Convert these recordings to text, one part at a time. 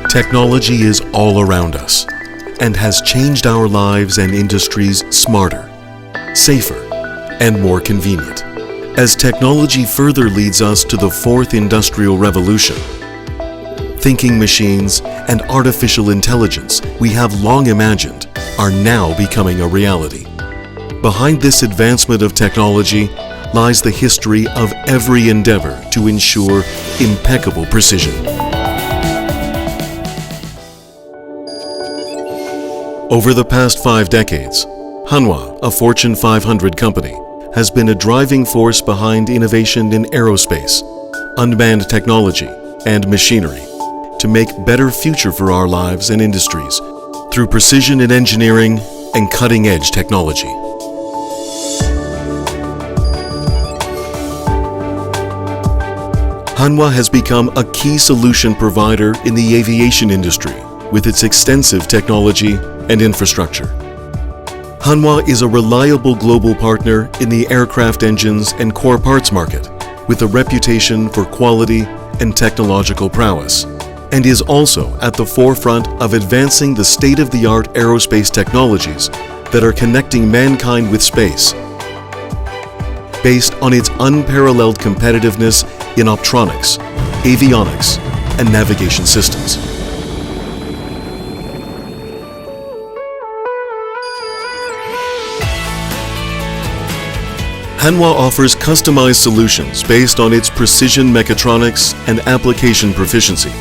Technology is all around us and has changed our lives and industries smarter, safer, and more convenient. As technology further leads us to the fourth industrial revolution, thinking machines and artificial intelligence we have long imagined are now becoming a reality. Behind this advancement of technology lies the history of every endeavor to ensure impeccable precision. Over the past 5 decades, Hanwha, a Fortune 500 company, has been a driving force behind innovation in aerospace, unmanned technology, and machinery to make better future for our lives and industries through precision in engineering and cutting-edge technology. Hanwha has become a key solution provider in the aviation industry with its extensive technology and infrastructure. Hanwha is a reliable global partner in the aircraft engines and core parts market with a reputation for quality and technological prowess, and is also at the forefront of advancing the state-of-the-art aerospace technologies that are connecting mankind with space, based on its unparalleled competitiveness in optronics, avionics, and navigation systems. Hanwha offers customized solutions based on its precision mechatronics and application proficiency.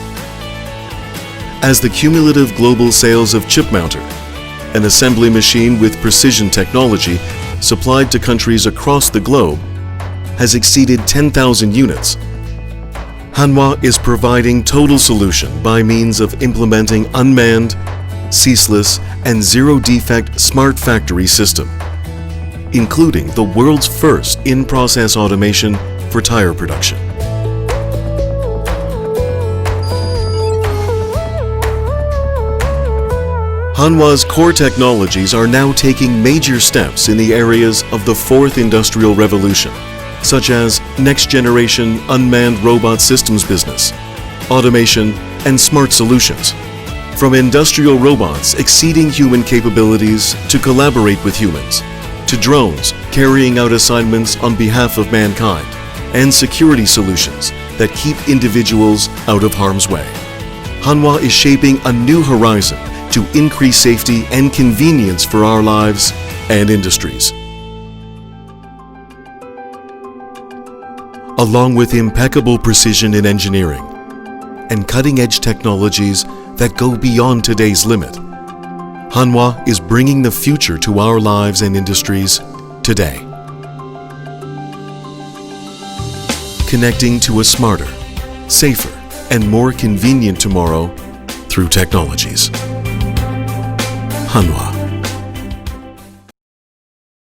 As the cumulative global sales of Chip Mounter, an assembly machine with precision technology supplied to countries across the globe, has exceeded 10,000 units, Hanwha is providing total solution by means of implementing unmanned, ceaseless, and zero-defect smart factory system, including the world's first in-process automation for tire production. Hanwha's core technologies are now taking major steps in the areas of the fourth industrial revolution, such as next-generation unmanned robot systems business, automation, and smart solutions. From industrial robots exceeding human capabilities to collaborate with humans, to drones carrying out assignments on behalf of mankind, and security solutions that keep individuals out of harm's way. Hanwha is shaping a new horizon to increase safety and convenience for our lives and industries. Along with impeccable precision in engineering and cutting-edge technologies that go beyond today's limit, Hanwha is bringing the future to our lives and industries today. Connecting to a smarter, safer, and more convenient tomorrow through technologies. Hanwha.